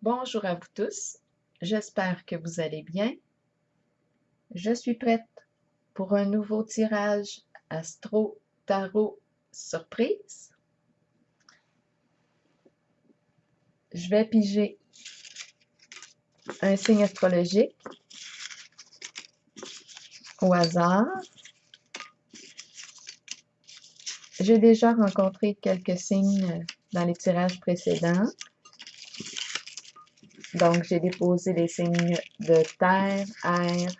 Bonjour à vous tous, j'espère que vous allez bien. Je suis prête pour un nouveau tirage Astro Tarot Surprise. Je vais piger un signe astrologique au hasard. J'ai déjà rencontré quelques signes dans les tirages précédents. Donc, j'ai déposé les signes de terre, air,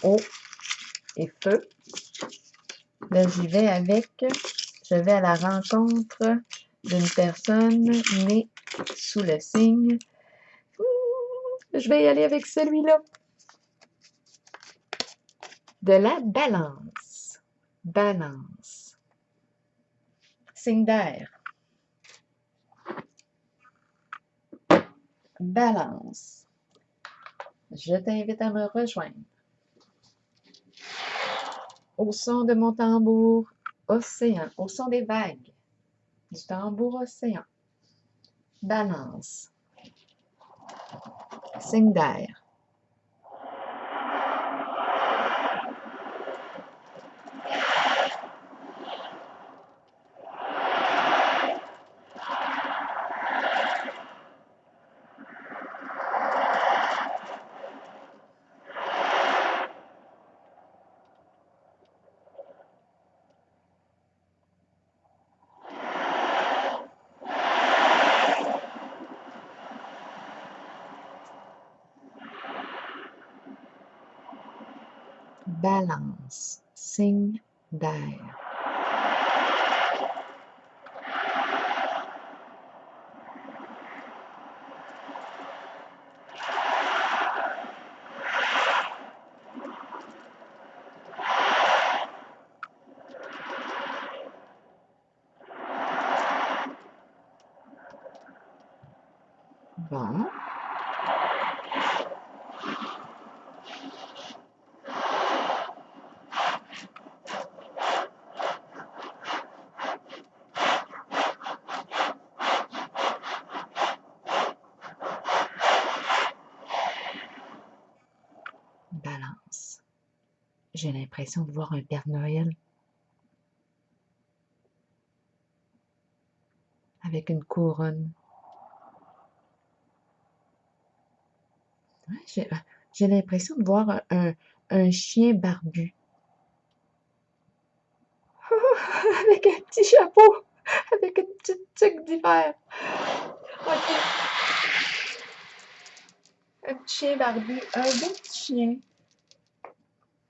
eau et feu. Là, je vais à la rencontre d'une personne née sous le signe. Je vais y aller avec celui-là. De la balance. Balance. Signe d'air. Balance. Je t'invite à me rejoindre. Au son de mon tambour océan, au son des vagues du tambour océan. Balance. Signe d'air. Balance. Signe d'air. Bon. Balance. J'ai l'impression de voir un Père Noël avec une couronne. Ouais, j'ai l'impression de voir un chien barbu. Avec un petit chapeau, avec une petite tuque d'hiver. OK. Un petit chien barbu, un beau petit chien.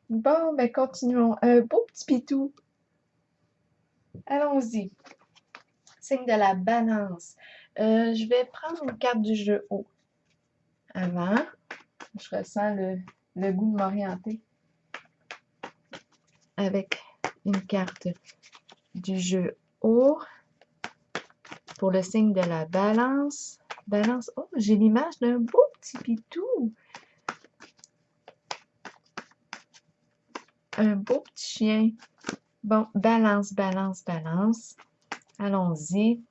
Bon, ben continuons. Un beau petit pitou. Allons-y. Signe de la balance. Je vais prendre une carte du jeu haut. Avant, je ressens le goût de m'orienter avec une carte du jeu haut pour le signe de la balance. Balance. Oh, j'ai l'image d'un beau petit pitou. Un beau petit chien. Bon, balance, balance, balance. Allons-y.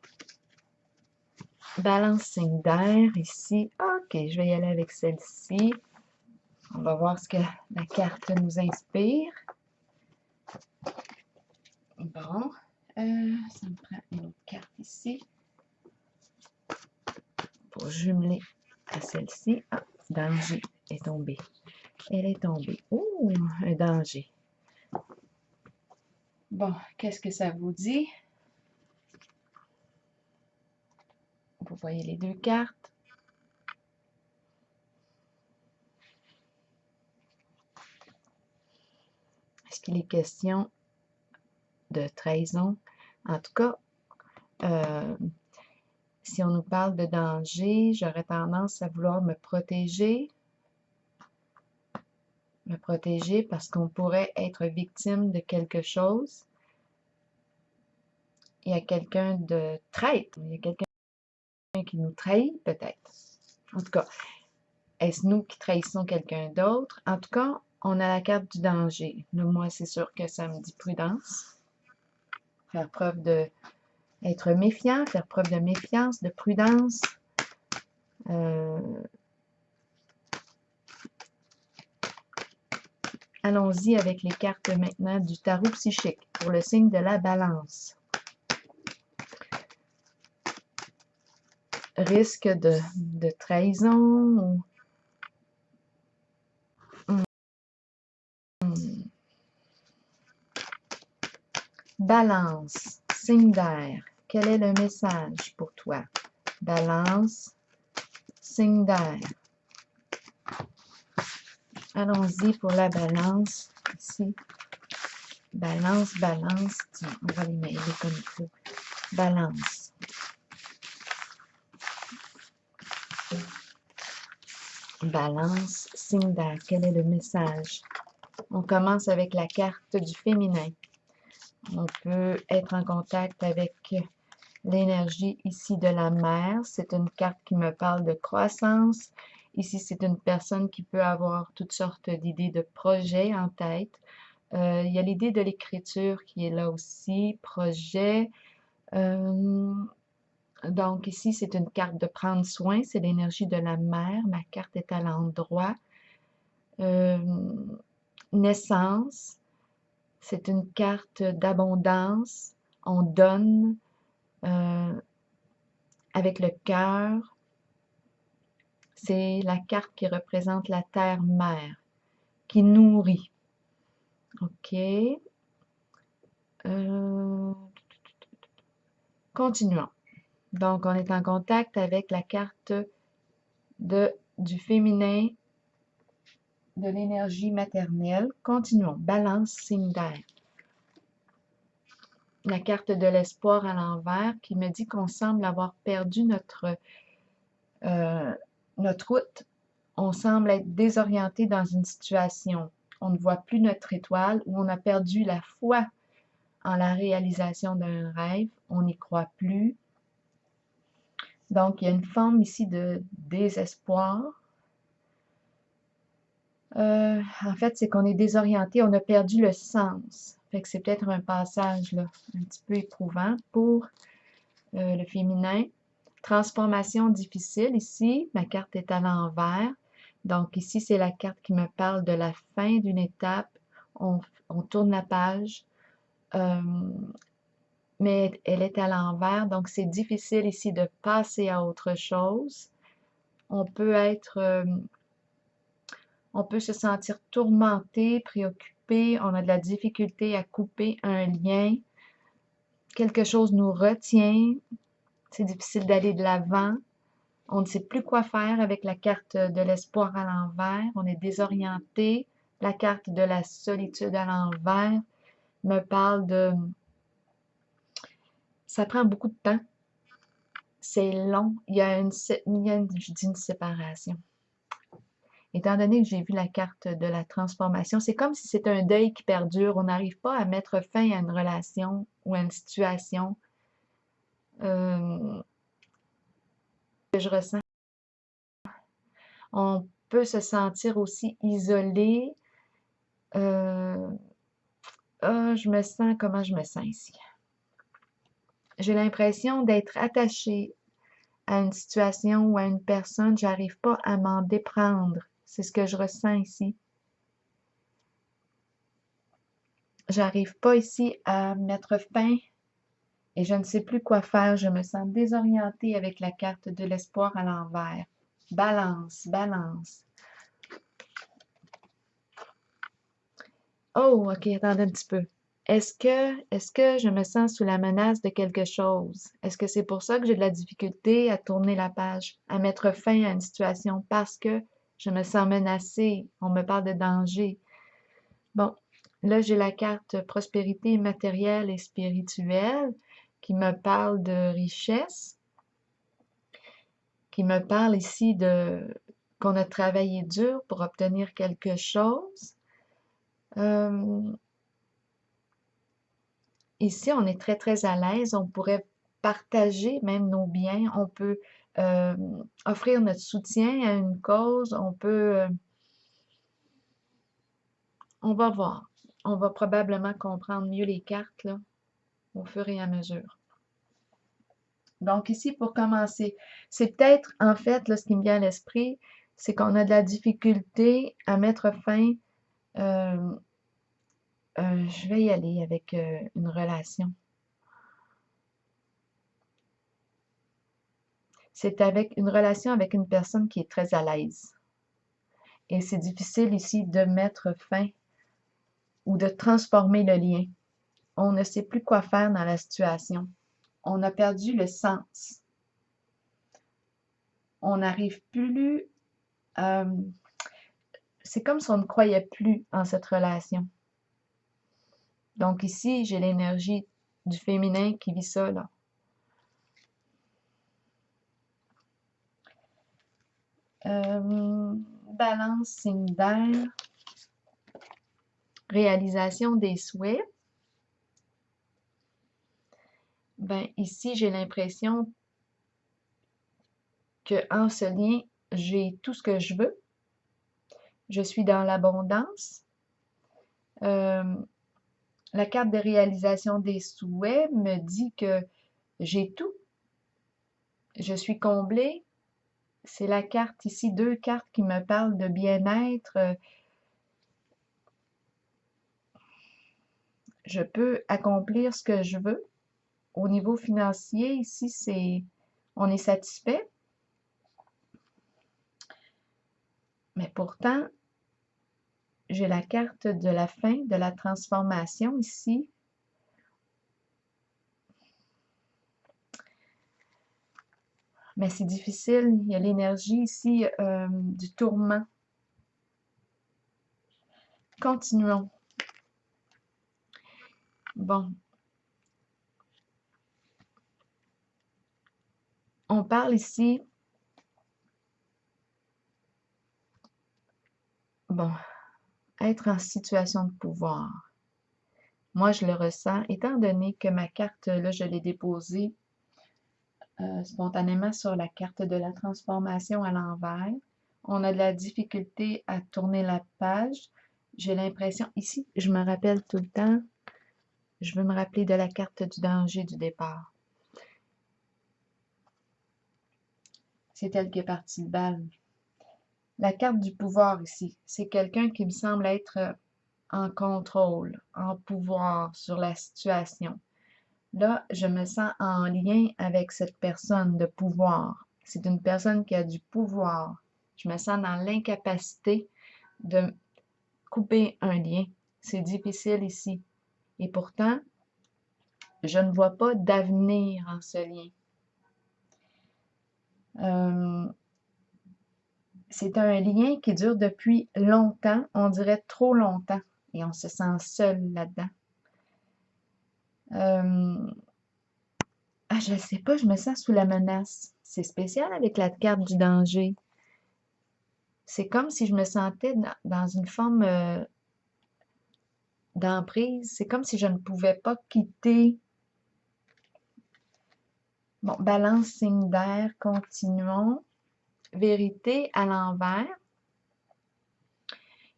Balance signe d'air ici. OK, je vais y aller avec celle-ci. On va voir ce que la carte nous inspire. Bon, ça me prend une autre carte ici pour jumeler à celle-ci. Ah, danger est tombé. Elle est tombée. Oh, un danger. Bon, qu'est-ce que ça vous dit? Vous voyez les deux cartes. Est-ce qu'il est question de trahison? En tout cas, si on nous parle de danger, j'aurais tendance à vouloir me protéger. Me protéger parce qu'on pourrait être victime de quelque chose. Il y a quelqu'un de traître. Il y a quelqu'un qui nous trahit, peut-être. En tout cas, est-ce nous qui trahissons quelqu'un d'autre? En tout cas, on a la carte du danger. Moi, c'est sûr que ça me dit prudence. Faire preuve de... être méfiant, faire preuve de méfiance, de prudence. Allons-y avec les cartes maintenant du tarot psychique pour le signe de la balance. Risque de trahison. Balance, signe d'air. Quel est le message pour toi? Balance, signe d'air. Allons-y pour la balance. Ici. Balance, balance. Tiens, on va les mêler comme il faut. Balance. Balance, signe d'air. Quel est le message? On commence avec la carte du féminin. On peut être en contact avec l'énergie ici de la mère. C'est une carte qui me parle de croissance. Ici, c'est une personne qui peut avoir toutes sortes d'idées de projets en tête. Il y a l'idée de l'écriture qui est là aussi, projet. Donc ici, c'est une carte de prendre soin. C'est l'énergie de la mère. Ma carte est à l'endroit. Naissance. C'est une carte d'abondance. On donne avec le cœur. C'est la carte qui représente la terre-mère, qui nourrit. OK. Continuons. Donc, on est en contact avec la carte du féminin, de l'énergie maternelle. Continuons. Balance, signe d'air. La carte de l'espoir à l'envers qui me dit qu'on semble avoir perdu notre route. On semble être désorienté dans une situation. On ne voit plus notre étoile ou on a perdu la foi en la réalisation d'un rêve. On n'y croit plus. Donc, il y a une forme ici de désespoir. En fait, c'est qu'on est désorienté, on a perdu le sens. Fait que c'est peut-être un passage là, un petit peu éprouvant pour le féminin. Transformation difficile ici, ma carte est à l'envers. Donc ici, c'est la carte qui me parle de la fin d'une étape. On tourne la page, mais elle est à l'envers, donc c'est difficile ici de passer à autre chose. On peut se sentir tourmenté, préoccupé, on a de la difficulté à couper un lien. Quelque chose nous retient, c'est difficile d'aller de l'avant. On ne sait plus quoi faire avec la carte de l'espoir à l'envers. On est désorienté. La carte de la solitude à l'envers me parle de... Ça prend beaucoup de temps. C'est long. Je dis une séparation. Étant donné que j'ai vu la carte de la transformation, c'est comme si c'était un deuil qui perdure. On n'arrive pas à mettre fin à une relation ou à une situation que je ressens. On peut se sentir aussi isolé. Comment je me sens ici? J'ai l'impression d'être attachée à une situation ou à une personne. J'arrive pas à m'en déprendre. C'est ce que je ressens ici. J'arrive pas ici à mettre fin et je ne sais plus quoi faire. Je me sens désorientée avec la carte de l'espoir à l'envers. Balance, balance. Oh, ok, attendez un petit peu. Est-ce que je me sens sous la menace de quelque chose? Est-ce que c'est pour ça que j'ai de la difficulté à tourner la page, à mettre fin à une situation parce que je me sens menacée? On me parle de danger. Bon, là, j'ai la carte prospérité matérielle et spirituelle qui me parle de richesse, qui me parle ici qu'on a travaillé dur pour obtenir quelque chose. Ici, on est très, très à l'aise. On pourrait partager même nos biens. On peut offrir notre soutien à une cause. On va voir. On va probablement comprendre mieux les cartes là, au fur et à mesure. Donc ici, pour commencer, c'est peut-être, en fait, là, ce qui me vient à l'esprit, c'est qu'on a de la difficulté à mettre fin. euh, je vais y aller avec une relation. C'est avec une relation avec une personne qui est très à l'aise. Et c'est difficile ici de mettre fin ou de transformer le lien. On ne sait plus quoi faire dans la situation. On a perdu le sens. On n'arrive plus. C'est comme si on ne croyait plus en cette relation. Donc ici, j'ai l'énergie du féminin qui vit ça, là. Balance, signe d'air. Réalisation des souhaits. Ben, ici, j'ai l'impression qu'en ce lien, j'ai tout ce que je veux. Je suis dans l'abondance. La carte de réalisation des souhaits me dit que j'ai tout. Je suis comblée. C'est la carte ici, 2 cartes qui me parlent de bien-être. Je peux accomplir ce que je veux. Au niveau financier, ici, on est satisfait. Mais pourtant, j'ai la carte de la fin, de la transformation ici. Mais c'est difficile. Il y a l'énergie ici du tourment. Continuons. Bon. On parle ici. Bon. Être en situation de pouvoir. Moi, je le ressens, étant donné que ma carte, là, je l'ai déposée spontanément sur la carte de la transformation à l'envers. On a de la difficulté à tourner la page. J'ai l'impression, ici, je me rappelle tout le temps, je veux me rappeler de la carte du danger du départ. C'est elle qui est partie de balle. La carte du pouvoir ici, c'est quelqu'un qui me semble être en contrôle, en pouvoir sur la situation. Là, je me sens en lien avec cette personne de pouvoir. C'est une personne qui a du pouvoir. Je me sens dans l'incapacité de couper un lien. C'est difficile ici. Et pourtant, je ne vois pas d'avenir en ce lien. C'est un lien qui dure depuis longtemps, on dirait trop longtemps, et on se sent seul là-dedans. Je ne sais pas, je me sens sous la menace. C'est spécial avec la carte du danger. C'est comme si je me sentais dans une forme d'emprise. C'est comme si je ne pouvais pas quitter. Bon, balance, signe d'air, continuons. Vérité à l'envers.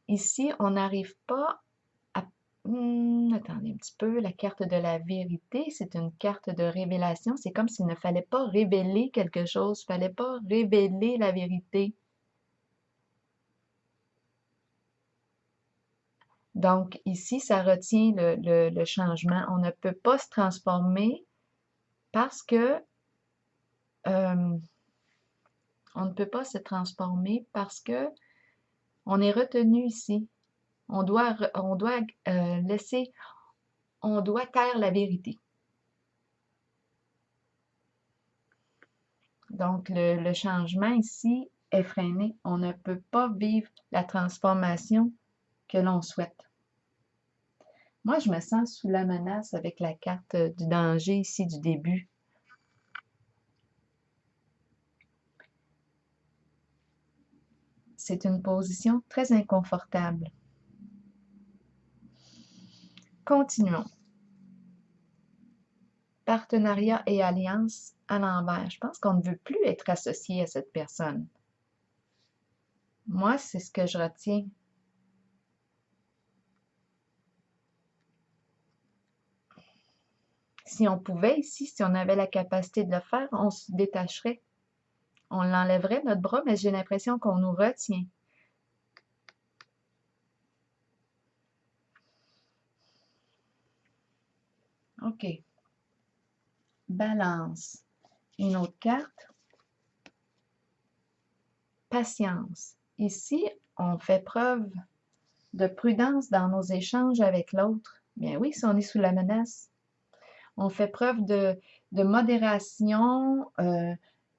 Ici, on n'arrive pas à... attendez un petit peu. La carte de la vérité, c'est une carte de révélation. C'est comme s'il ne fallait pas révéler quelque chose. Il ne fallait pas révéler la vérité. Donc, ici, ça retient le changement. On ne peut pas se transformer parce que on ne peut pas se transformer parce que on est retenu ici. On doit laisser, on doit taire la vérité. Donc, le changement ici est freiné. On ne peut pas vivre la transformation que l'on souhaite. Moi, je me sens sous la menace avec la carte du danger ici du début. C'est une position très inconfortable. Continuons. Partenariat et alliance à l'envers. Je pense qu'on ne veut plus être associé à cette personne. Moi, c'est ce que je retiens. Si on pouvait ici, si on avait la capacité de le faire, on se détacherait. On l'enlèverait, notre bras, mais j'ai l'impression qu'on nous retient. OK. Balance. Une autre carte. Patience. Ici, on fait preuve de prudence dans nos échanges avec l'autre. Bien oui, si on est sous la menace. On fait preuve de modération.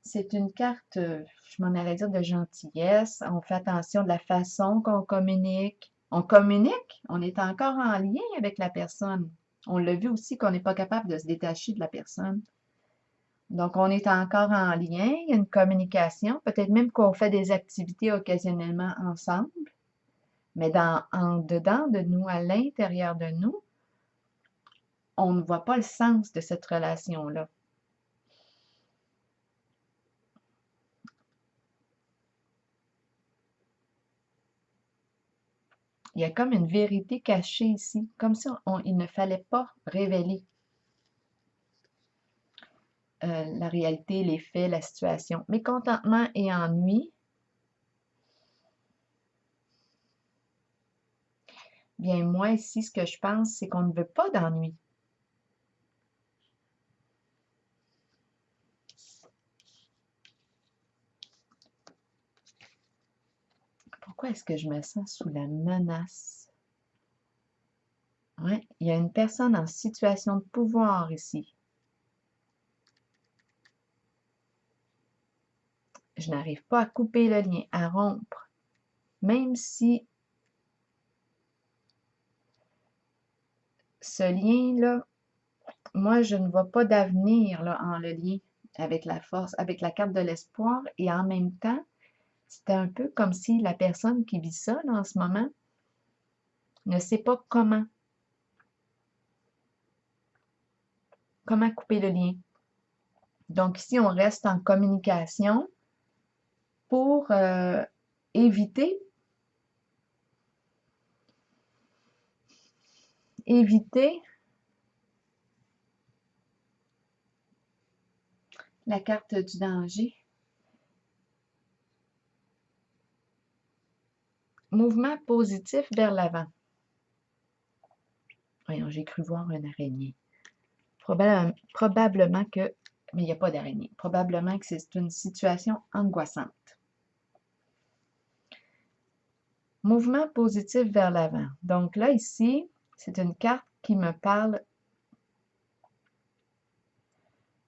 C'est une carte, je m'en allais dire de gentillesse. On fait attention de la façon qu'on communique. On communique, on est encore en lien avec la personne. On l'a vu aussi qu'on n'est pas capable de se détacher de la personne. Donc, on est encore en lien, il y a une communication, peut-être même qu'on fait des activités occasionnellement ensemble, mais en dedans de nous, à l'intérieur de nous, on ne voit pas le sens de cette relation-là. Il y a comme une vérité cachée ici, comme si il ne fallait pas révéler la réalité, les faits, la situation. Mécontentement et ennui. Bien, moi, ici, ce que je pense, c'est qu'on ne veut pas d'ennui. Pourquoi est-ce que je me sens sous la menace? Oui, il y a une personne en situation de pouvoir ici. Je n'arrive pas à couper le lien, à rompre. Même si ce lien-là, moi, je ne vois pas d'avenir là, en le lien avec la force, avec la carte de l'espoir. Et en même temps, c'est un peu comme si la personne qui vit ça là, en ce moment ne sait pas comment couper le lien. Donc ici, on reste en communication pour éviter la carte du danger. Mouvement positif vers l'avant. Voyons, j'ai cru voir une araignée. Probablement que, mais il n'y a pas d'araignée. Probablement que c'est une situation angoissante. Mouvement positif vers l'avant. Donc là, ici, c'est une carte qui me parle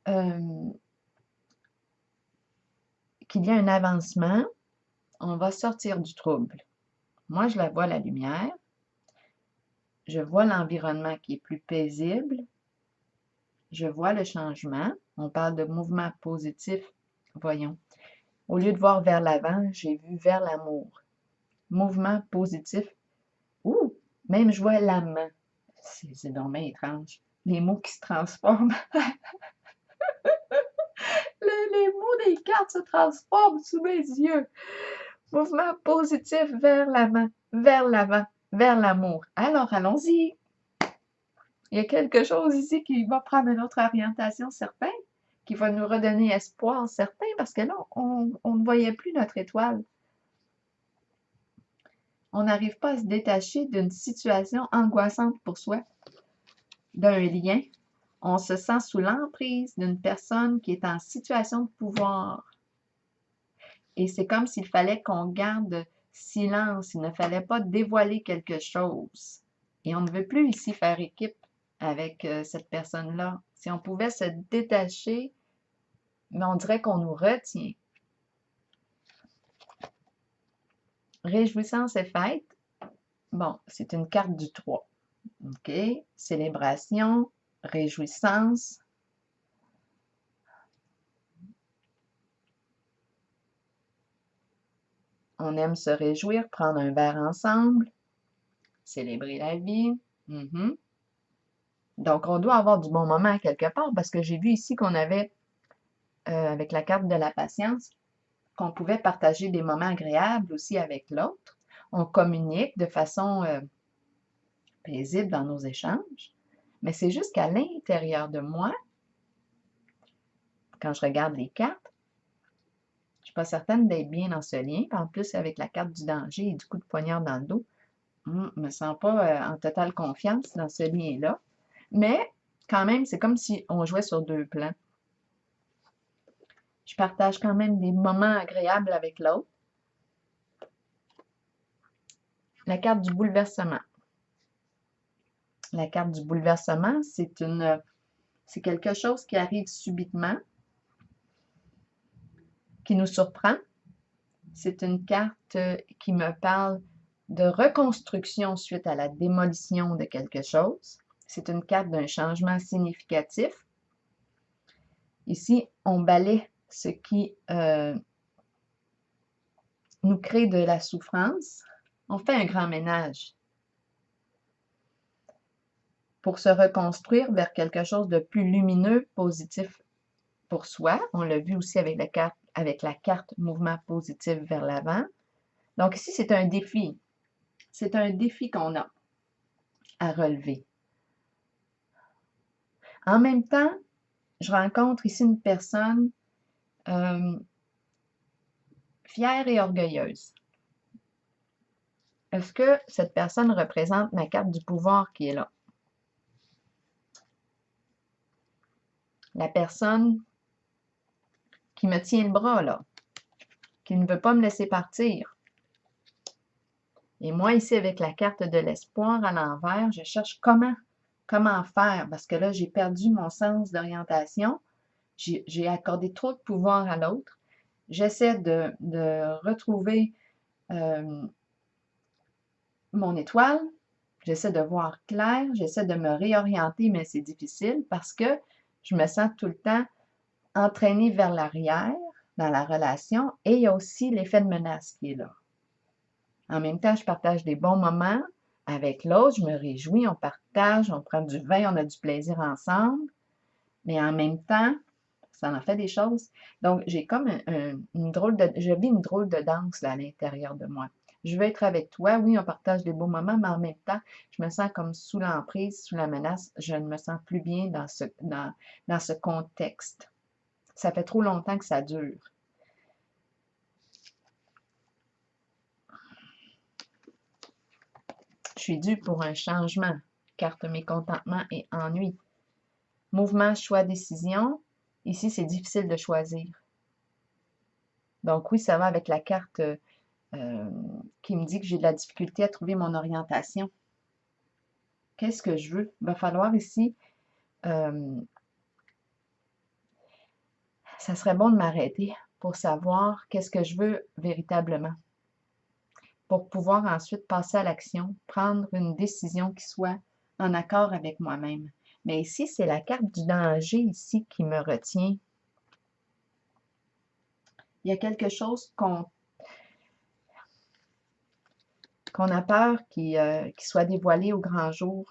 qu'il y a un avancement. On va sortir du trouble. Moi, je la vois la lumière. Je vois l'environnement qui est plus paisible. Je vois le changement. On parle de mouvement positif. Voyons. Au lieu de voir vers l'avant, j'ai vu vers l'amour. Mouvement positif. Ouh! Même je vois la main. C'est vraiment étrange. Les mots qui se transforment. Les mots des cartes se transforment sous mes yeux. Mouvement positif vers la main, vers l'avant, vers l'amour. Alors, allons-y. Il y a quelque chose ici qui va prendre une autre orientation certaine, qui va nous redonner espoir certain, parce que là, on ne voyait plus notre étoile. On n'arrive pas à se détacher d'une situation angoissante pour soi, d'un lien. On se sent sous l'emprise d'une personne qui est en situation de pouvoir. Et c'est comme s'il fallait qu'on garde silence, il ne fallait pas dévoiler quelque chose. Et on ne veut plus ici faire équipe avec cette personne-là. Si on pouvait se détacher, mais on dirait qu'on nous retient. Réjouissance et fête. Bon, c'est une carte du 3. OK? Célébration, réjouissance. On aime se réjouir, prendre un verre ensemble, célébrer la vie. Donc, on doit avoir du bon moment quelque part parce que j'ai vu ici qu'on avait, avec la carte de la patience, qu'on pouvait partager des moments agréables aussi avec l'autre. On communique de façon paisible dans nos échanges. Mais c'est juste qu'à l'intérieur de moi, quand je regarde les cartes, je ne suis pas certaine d'être bien dans ce lien. Puis en plus, avec la carte du danger et du coup de poignard dans le dos, je ne me sens pas en totale confiance dans ce lien-là. Mais quand même, c'est comme si on jouait sur deux plans. Je partage quand même des moments agréables avec l'autre. La carte du bouleversement. La carte du bouleversement, c'est quelque chose qui arrive subitement, qui nous surprend. C'est une carte qui me parle de reconstruction suite à la démolition de quelque chose. C'est une carte d'un changement significatif. Ici, on balaie ce qui nous crée de la souffrance. On fait un grand ménage pour se reconstruire vers quelque chose de plus lumineux, positif pour soi. On l'a vu aussi avec la carte mouvement positif vers l'avant. Donc ici, c'est un défi. C'est un défi qu'on a à relever. En même temps, je rencontre ici une personne fière et orgueilleuse. Est-ce que cette personne représente ma carte du pouvoir qui est là? La personne qui me tient le bras, là, qui ne veut pas me laisser partir. Et moi, ici, avec la carte de l'espoir à l'envers, je cherche comment faire, parce que là, j'ai perdu mon sens d'orientation. J'ai accordé trop de pouvoir à l'autre. J'essaie de retrouver mon étoile. J'essaie de voir clair. J'essaie de me réorienter, mais c'est difficile parce que je me sens tout le temps entraînée vers l'arrière dans la relation et il y a aussi l'effet de menace qui est là. En même temps, je partage des bons moments avec l'autre, je me réjouis, on partage, on prend du vin, on a du plaisir ensemble, mais en même temps, ça en fait des choses. Donc, j'ai comme je vis une drôle de danse là, à l'intérieur de moi. Je veux être avec toi, oui, on partage des beaux moments, mais en même temps, je me sens comme sous l'emprise, sous la menace. Je ne me sens plus bien dans ce contexte. Ça fait trop longtemps que ça dure. Je suis due pour un changement. Carte mécontentement et ennui. Mouvement, choix, décision. Ici, c'est difficile de choisir. Donc oui, ça va avec la carte qui me dit que j'ai de la difficulté à trouver mon orientation. Qu'est-ce que je veux? Il va falloir ici, ça serait bon de m'arrêter pour savoir qu'est-ce que je veux véritablement, pour pouvoir ensuite passer à l'action, prendre une décision qui soit en accord avec moi-même. Mais ici, c'est la carte du danger ici qui me retient. Il y a quelque chose qu'on a peur qui soit dévoilé au grand jour.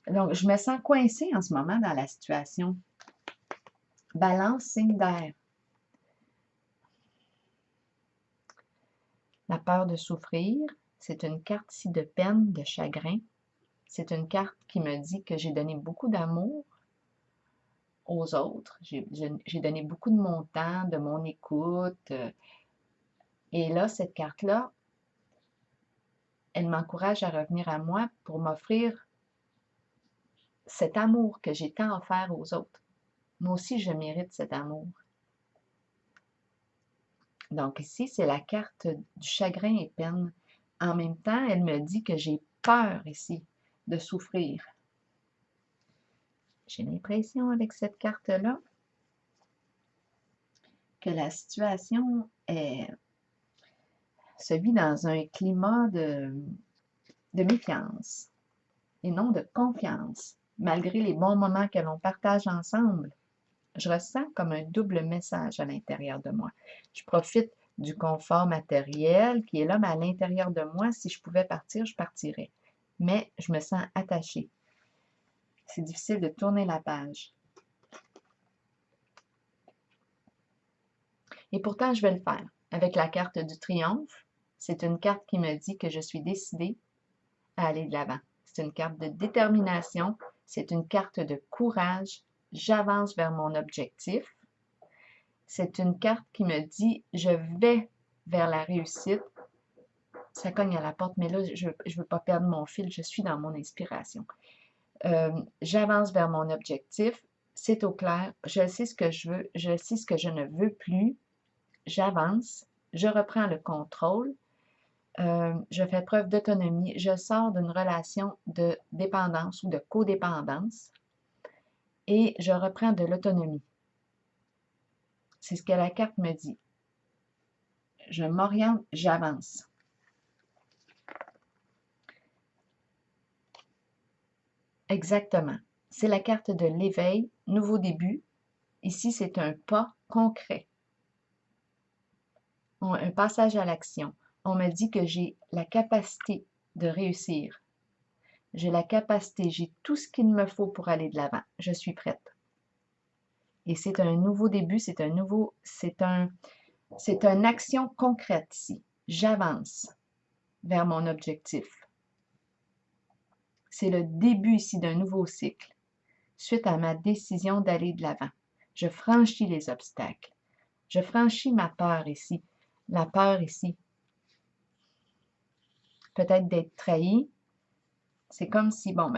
Donc, je me sens coincée en ce moment dans la situation. Balance, signe d'air. La peur de souffrir, c'est une carte ici de peine, de chagrin. C'est une carte qui me dit que j'ai donné beaucoup d'amour aux autres. J'ai donné beaucoup de mon temps, de mon écoute. Et là, cette carte-là, elle m'encourage à revenir à moi pour m'offrir cet amour que j'ai tant offert aux autres. Moi aussi, je mérite cet amour. Donc ici, c'est la carte du chagrin et peine. En même temps, elle me dit que j'ai peur ici de souffrir. J'ai l'impression avec cette carte-là que la situation se vit dans un climat de méfiance et non de confiance, malgré les bons moments que l'on partage ensemble. Je ressens comme un double message à l'intérieur de moi. Je profite du confort matériel qui est là, mais à l'intérieur de moi, si je pouvais partir, je partirais. Mais je me sens attachée. C'est difficile de tourner la page. Et pourtant, je vais le faire. Avec la carte du triomphe, c'est une carte qui me dit que je suis décidée à aller de l'avant. c'est une carte de détermination, c'est une carte de courage. J'avance vers mon objectif. C'est une carte qui me dit, je vais vers la réussite. Ça cogne à la porte, mais là, je ne veux pas perdre mon fil, je suis dans mon inspiration. J'avance vers mon objectif, c'est au clair, je sais ce que je veux, je sais ce que je ne veux plus, j'avance, je reprends le contrôle, je fais preuve d'autonomie, je sors d'une relation de dépendance ou de codépendance et je reprends de l'autonomie. C'est ce que la carte me dit. Je m'oriente, j'avance. Exactement. C'est la carte de l'éveil, nouveau début. Ici, c'est un pas concret, un passage à l'action. On me dit que j'ai la capacité de réussir. J'ai la capacité, j'ai tout ce qu'il me faut pour aller de l'avant. Je suis prête. Et c'est un nouveau début, c'est une action concrète ici. J'avance vers mon objectif. C'est le début ici d'un nouveau cycle, suite à ma décision d'aller de l'avant. Je franchis les obstacles. Je franchis ma peur ici. La peur ici. Peut-être d'être trahi. C'est comme si, bon,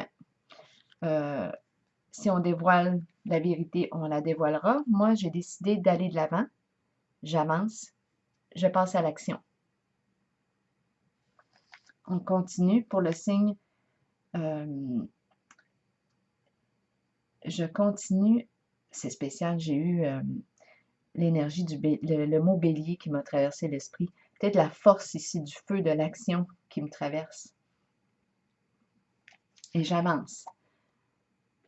si on dévoile la vérité, on la dévoilera. Moi, j'ai décidé d'aller de l'avant. J'avance. Je passe à l'action. On continue pour le signe. Je continue. C'est spécial, j'ai eu l'énergie le mot bélier qui m'a traversé l'esprit. Peut-être la force ici du feu de l'action qui me traverse. Et j'avance.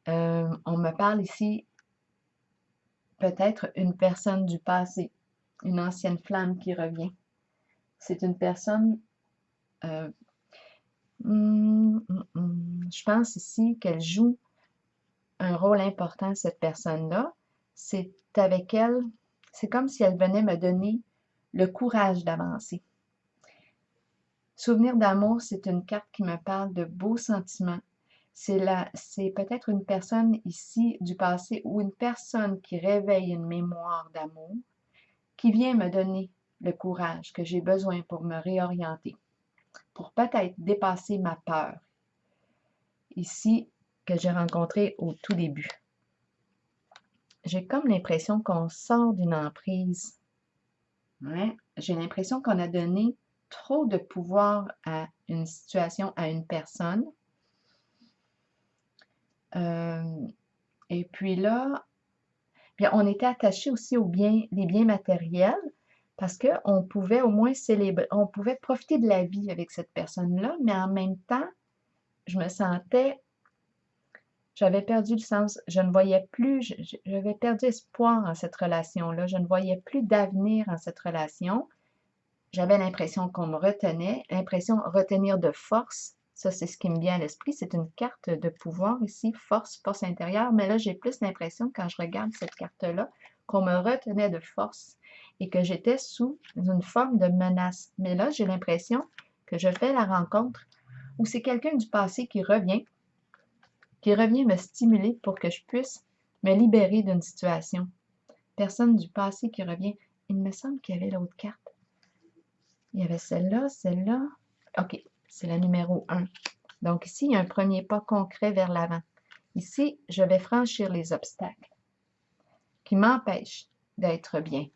On me parle ici peut-être une personne du passé, une ancienne flamme qui revient. C'est une personne, je pense ici qu'elle joue un rôle important, cette personne-là. C'est avec elle, c'est comme si elle venait me donner le courage d'avancer. Souvenir d'amour, c'est une carte qui me parle de beaux sentiments. C'est peut-être une personne ici du passé ou une personne qui réveille une mémoire d'amour qui vient me donner le courage que j'ai besoin pour me réorienter, pour peut-être dépasser ma peur ici que j'ai rencontrée au tout début. J'ai comme l'impression qu'on sort d'une emprise. Ouais, j'ai l'impression qu'on a donné trop de pouvoir à une situation, à une personne. Et puis là, bien, on était attaché aussi les biens matériels parce qu'on pouvait au moins célébrer, on pouvait profiter de la vie avec cette personne-là, mais en même temps, je me sentais, j'avais perdu le sens, je ne voyais plus, j'avais perdu espoir en cette relation-là, je ne voyais plus d'avenir en cette relation. J'avais l'impression qu'on me retenait, l'impression de retenir de force. Ça, c'est ce qui me vient à l'esprit. C'est une carte de pouvoir ici, force intérieure. Mais là, j'ai plus l'impression, quand je regarde cette carte-là, qu'on me retenait de force et que j'étais sous une forme de menace. Mais là, j'ai l'impression que je fais la rencontre où c'est quelqu'un du passé qui revient me stimuler pour que je puisse me libérer d'une situation. Personne du passé qui revient. Il me semble qu'il y avait l'autre carte. Il y avait celle-là, celle-là. OK, c'est la numéro 1. Donc ici, il y a un premier pas concret vers l'avant. Ici, je vais franchir les obstacles qui m'empêchent d'être bien.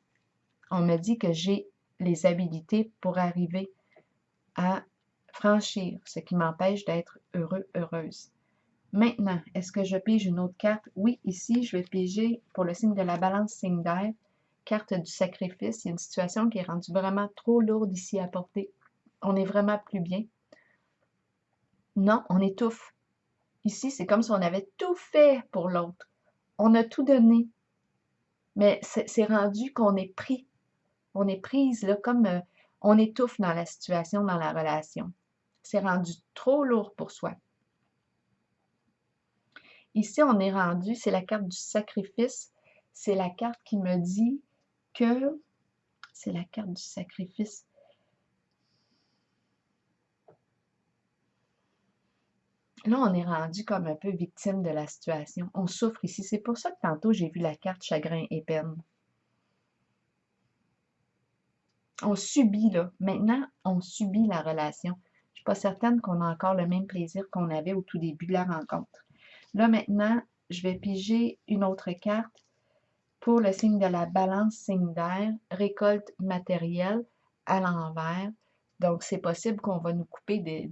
On me dit que j'ai les habilités pour arriver à franchir ce qui m'empêche d'être heureux, heureuse. Maintenant, est-ce que je pige une autre carte? Oui, ici, je vais piger pour le signe de la balance, signe d'air, carte du sacrifice. Il y a une situation qui est rendue vraiment trop lourde ici à porter. On est vraiment plus bien. Non, on étouffe. Ici, c'est comme si on avait tout fait pour l'autre. On a tout donné. Mais c'est rendu qu'on est pris. On est prise, là, comme on étouffe dans la situation, dans la relation. C'est rendu trop lourd pour soi. Ici, on est rendu, c'est la carte du sacrifice. C'est la carte qui me dit que c'est la carte du sacrifice. Là, on est rendu comme un peu victime de la situation. On souffre ici. C'est pour ça que tantôt, j'ai vu la carte chagrin et peine. On subit, là. Maintenant, on subit la relation. Je ne suis pas certaine qu'on a encore le même plaisir qu'on avait au tout début de la rencontre. Là, maintenant, je vais piger une autre carte pour le signe de la balance, signe d'air, récolte matérielle à l'envers. Donc, c'est possible qu'on va nous couper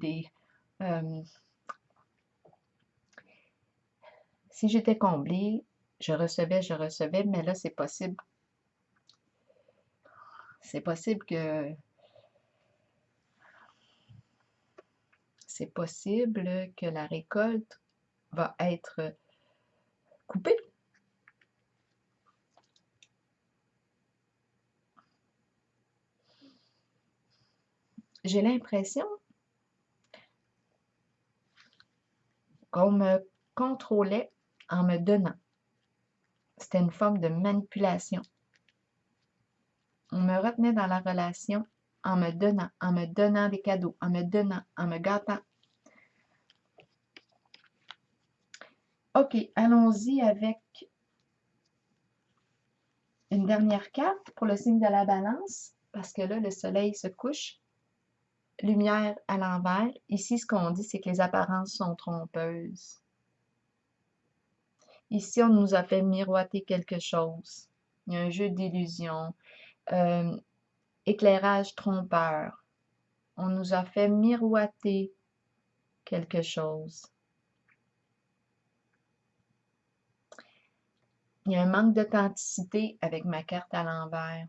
si j'étais comblée, je recevais, mais là, c'est possible. C'est possible que la récolte va être coupée. J'ai l'impression qu'on me contrôlait en me donnant. C'était une forme de manipulation. On me retenait dans la relation en me donnant des cadeaux, en me gâtant. OK, allons-y avec une dernière carte pour le signe de la balance, parce que là, le soleil se couche. Lumière à l'envers. Ici, ce qu'on dit, c'est que les apparences sont trompeuses. Ici, on nous a fait miroiter quelque chose. Il y a un jeu d'illusion. Éclairage trompeur. On nous a fait miroiter quelque chose. Il y a un manque d'authenticité avec ma carte à l'envers.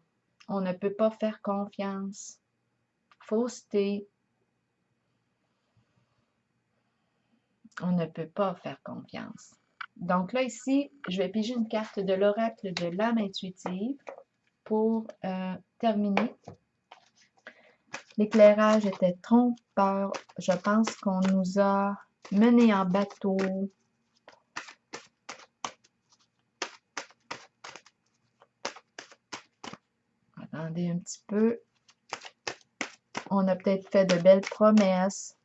On ne peut pas faire confiance. Fausseté. On ne peut pas faire confiance. Donc là, ici, je vais piger une carte de l'oracle de l'âme intuitive pour terminer. L'éclairage était trompeur. Je pense qu'on nous a menés en bateau. Attendez un petit peu. On a peut-être fait de belles promesses.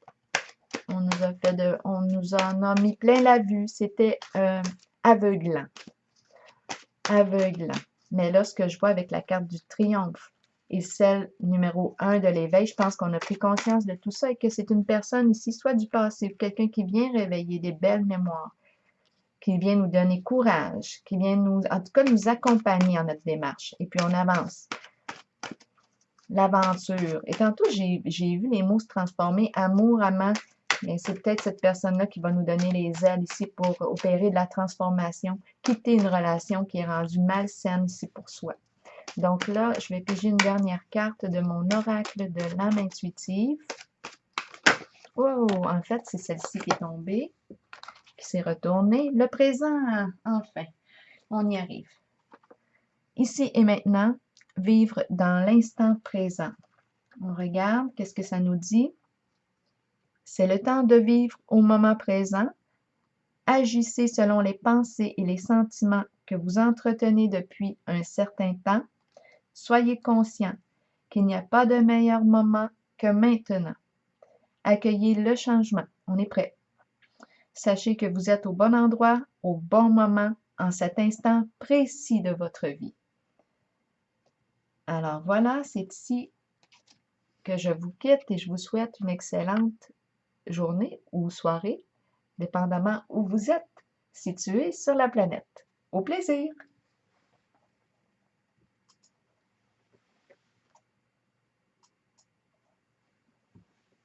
On nous en a mis plein la vue. C'était aveuglant. Aveuglant. Mais là, ce que je vois avec la carte du triomphe et celle numéro 1 de l'éveil, je pense qu'on a pris conscience de tout ça et que c'est une personne ici, soit du passé, quelqu'un qui vient réveiller des belles mémoires, qui vient nous donner courage, qui vient en tout cas, nous accompagner en notre démarche. Et puis, on avance. L'aventure. Et tantôt, j'ai vu les mots se transformer, amour, amant. Mais c'est peut-être cette personne-là qui va nous donner les ailes ici pour opérer de la transformation, quitter une relation qui est rendue malsaine ici pour soi. Donc là, je vais piger une dernière carte de mon oracle de l'âme intuitive. Oh, en fait, c'est celle-ci qui est tombée, qui s'est retournée. Le présent, enfin, on y arrive. Ici et maintenant, vivre dans l'instant présent. On regarde, qu'est-ce que ça nous dit? C'est le temps de vivre au moment présent. Agissez selon les pensées et les sentiments que vous entretenez depuis un certain temps. Soyez conscient qu'il n'y a pas de meilleur moment que maintenant. Accueillez le changement. On est prêt. Sachez que vous êtes au bon endroit, au bon moment, en cet instant précis de votre vie. Alors voilà, c'est ici que je vous quitte et je vous souhaite une excellente journée ou soirée, dépendamment où vous êtes situé sur la planète. Au plaisir!